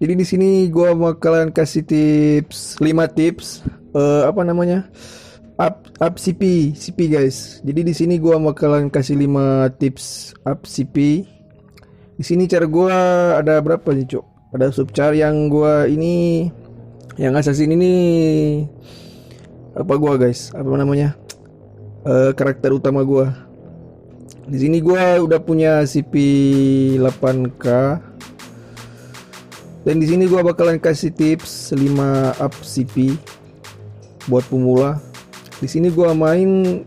Jadi di sini gua bakalan kasih tips 5 tips apa namanya? Up CP guys. Jadi di sini gua bakalan kasih 5 tips up CP. Di sini cara gua ada berapa nih, Cok? Ada subchar yang gua ini yang assassin ini apa gua guys? Apa namanya? Karakter utama gua. Di sini gua udah punya CP 8K. Dan di sini gua bakalan kasih tips 5 up CP buat pemula. Di sini gua main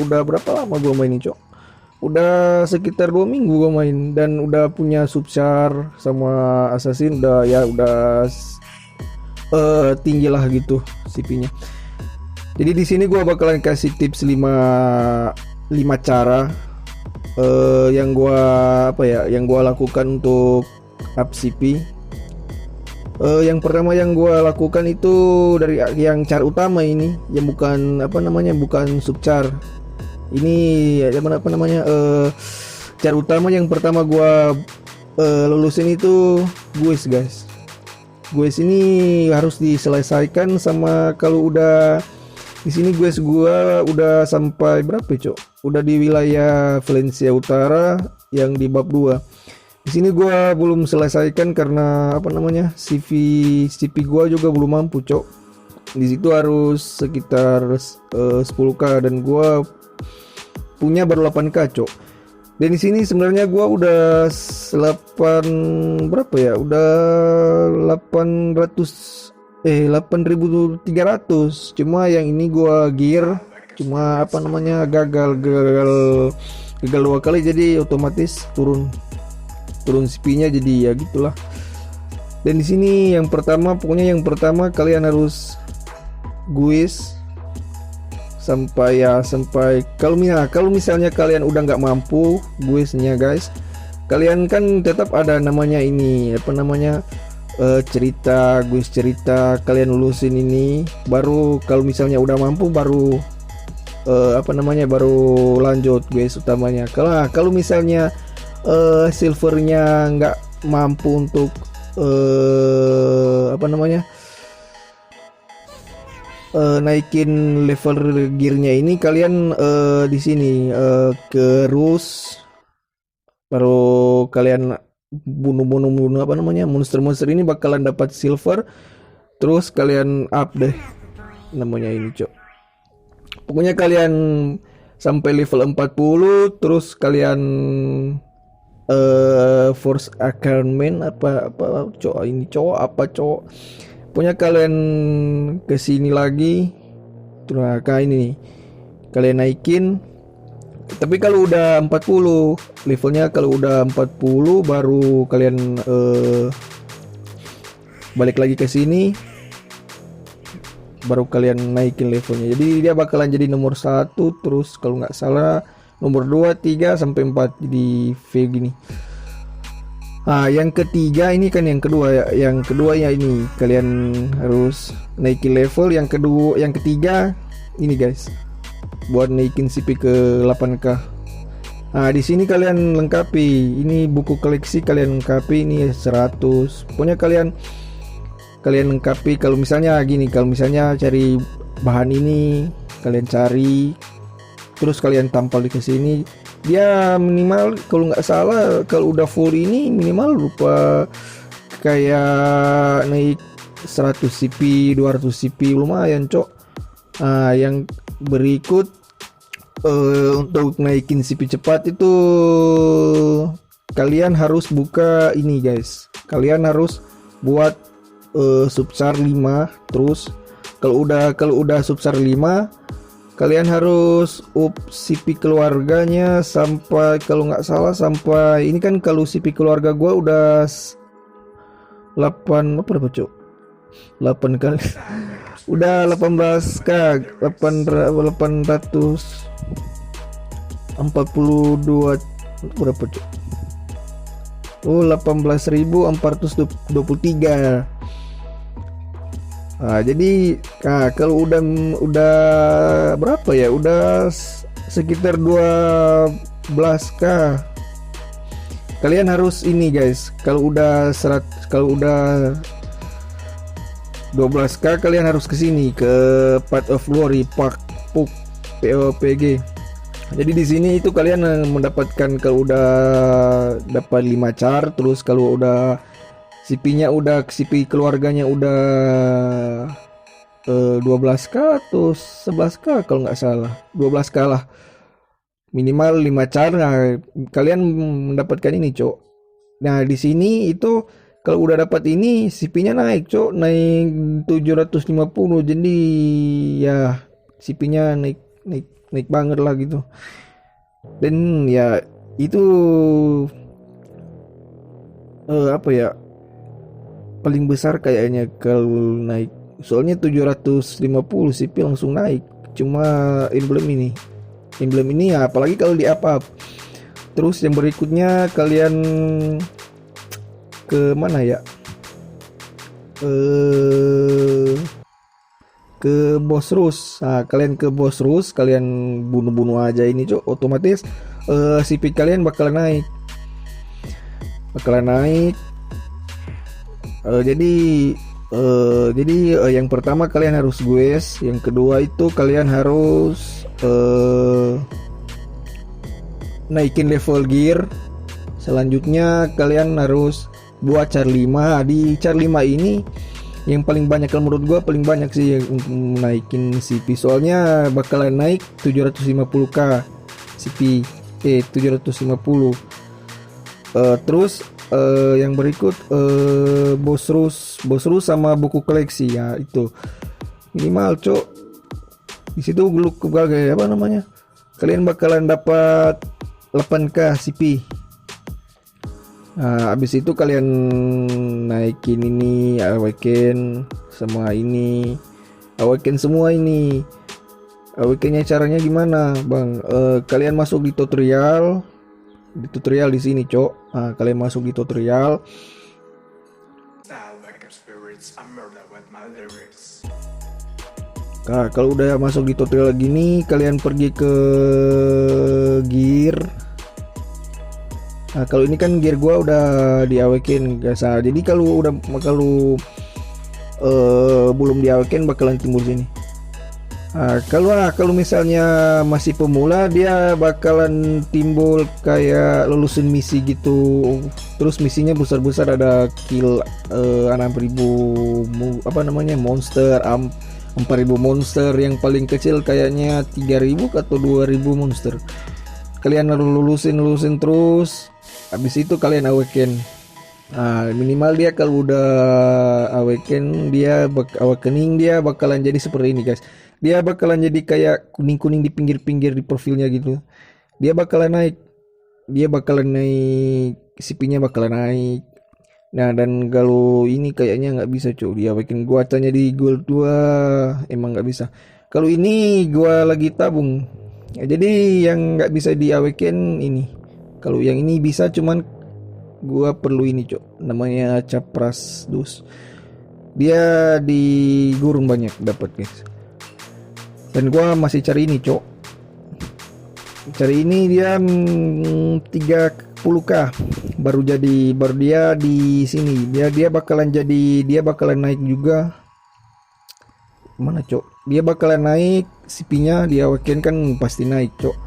udah berapa lama gua main ini, Cok? Udah sekitar 2 minggu gua main dan udah punya subchar sama assassin udah tinggi lah gitu CP-nya. Jadi di sini gua bakalan kasih tips 5 cara yang gua lakukan untuk up CP. Yang pertama yang gue lakukan itu dari yang cara utama ini, yang bukan bukan subchar. Ini cara utama yang pertama gue lulusin itu guys. Guys ini harus diselesaikan sama kalau udah di sini guys gue udah sampai berapa, Cok? Udah di wilayah Valencia Utara yang di bab 2. Di sini gua belum selesaikan karena CV gua juga belum mampu, Cok. Di situ harus sekitar 10k dan gua punya baru 8k, Cok. Dan di sini sebenarnya gua udah 8.300. Cuma yang ini gua gear cuma gagal 2 kali, jadi otomatis turun CP-nya, jadi ya gitulah. Dan di sini yang pertama kalian harus guis sampai kalau misalnya kalian udah nggak mampu guisnya guys, kalian kan tetap ada namanya ini cerita kalian lulusin ini, baru kalau misalnya udah mampu baru baru lanjut guys utamanya. Kalau misalnya silvernya nggak mampu untuk naikin level gearnya ini, kalian di sini ke Rus, baru kalian bunuh monster ini bakalan dapat silver, terus kalian up deh namanya ini, Cok. Pokoknya kalian sampai level 40, terus kalian force achievement punya kalian kesini lagi, terus ini kalian naikin. Tapi kalau udah 40 levelnya, kalau udah 40 baru kalian balik lagi ke sini, baru kalian naikin levelnya. Jadi dia bakalan jadi nomor 1, terus kalau nggak salah nomor 2, 3 sampai 4 di V gini. Yang ketiga ini kan yang kedua ya ini kalian harus naikin level. Yang ketiga ini guys, buat naikin CP ke 8k. Di sini kalian lengkapi ini buku koleksi, kalian lengkapi ini 100. Pokoknya kalian lengkapi. Kalau misalnya cari bahan ini, kalian cari, terus kalian tampal di kesini. Dia minimal kalau nggak salah kalau udah full ini minimal lupa kayak naik 100 CP 200 CP, lumayan, Cok. Yang berikut untuk naikin CP cepat itu kalian harus buka ini guys, kalian harus buat subchar 5. Terus kalau udah subchar 5, kalian harus up CP keluarganya sampai, kalau nggak salah sampai ini kan, kalau CP keluarga gua udah 8 kali udah 18k 842 berapa, Cok? 18.423. Jadi kalau udah berapa ya, udah sekitar 12k kalian harus ini guys, kalau udah 12k kalian harus kesini ke Path of Glory Park Puk POPG. Jadi di sini itu kalian mendapatkan kalau udah dapat 5 char, terus kalau udah CP-nya udah CP keluarganya udah 12k atau 11k kalau nggak salah, 12k lah minimal 5 char. Nah, kalian mendapatkan ini cok. Nah di sini itu kalau udah dapat ini CP-nya naik cok, naik 750. Jadi ya CP-nya naik banget lah gitu. Dan ya itu apa ya, paling besar kayaknya kalau naik. Soalnya 750 CP langsung naik. Cuma emblem ini ya, apalagi kalau di up. Terus yang berikutnya kalian ke mana ya, ke Boss Rush. Nah, kalian ke Boss Rush, kalian bunuh-bunuh aja ini cok, otomatis CP kalian bakalan naik. Jadi yang pertama kalian harus gues, yang kedua itu kalian harus naikin level gear. Selanjutnya kalian harus buat char 5. Di char 5 ini yang paling banyak, kalau menurut gua paling banyak sih yang untuk naikin CP, soalnya bakalan naik 750k CP 750. Terus yang berikut Boss Rush sama buku koleksi ya, itu minimal cok. Di situ kayak apa namanya, kalian bakalan dapat 8k CP. Nah, habis itu kalian naikin ini awaken sama ini, awaken semua ini. Awakennya caranya gimana bang? Kalian masuk di tutorial di sini cok. Nah, kalian masuk di tutorial. Nah, kalau udah masuk di tutorial gini, kalian pergi ke gear. Nah, kalau ini kan gear gua udah diawaken guys. Nah, jadi kalau belum diawaken bakalan timbul sini. Nah, kalau misalnya masih pemula, dia bakalan timbul kayak lulusin misi gitu. Terus misinya besar-besar, ada kill 6000 monster, 4000 monster, yang paling kecil kayaknya 3000 atau 2000 monster. Kalian harus lulusin terus. Habis itu kalian awaken. Nah, minimal dia kalau udah awakening dia bakalan jadi seperti ini guys. Dia bakalan jadi kayak kuning-kuning di pinggir-pinggir di profilnya gitu. Dia bakalan naik CP-nya bakalan naik. Nah, dan kalau ini kayaknya nggak bisa cuy, dia awaken. Gua tanya di gold 2 emang nggak bisa. Kalau ini gua lagi tabung ya, jadi yang nggak bisa di awaken ini. Kalau yang ini bisa, cuman gua perlu ini cok, namanya Capras Dus. Dia di gurun banyak dapat guys. Dan gua masih cari ini cok. Cari ini dia 30k baru dia di sini. Dia bakalan naik juga. Mana cok? Dia bakalan naik CP-nya, dia awaken kan pasti naik cok.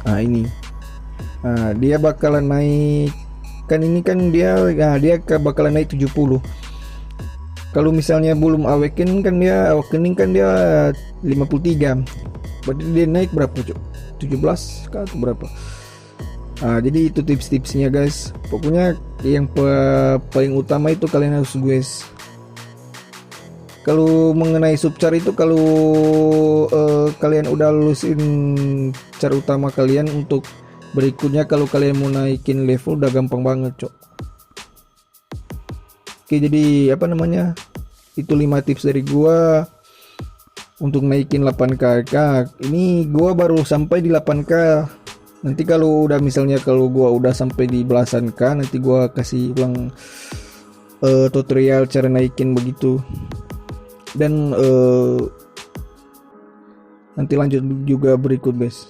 Nah, ini. Nah, dia bakalan naik kan ini kan dia bakalan naik 70. Kalau misalnya belum awakening kan dia 53. Berarti dia naik berapa cok? 17 atau berapa? Nah, jadi itu tips-tipsnya guys. Pokoknya yang paling utama itu kalian harus guys. Kalau mengenai subchar itu, kalau kalian udah lulusin char utama kalian, untuk berikutnya kalau kalian mau naikin level udah gampang banget cok. Oke, jadi itu 5 tips dari gua untuk naikin 8k. Ini gua baru sampai di 8k. Nanti kalau gua udah sampai di belasan k, nanti gua kasih ulang tutorial cara naikin begitu. Dan nanti lanjut juga berikut guys.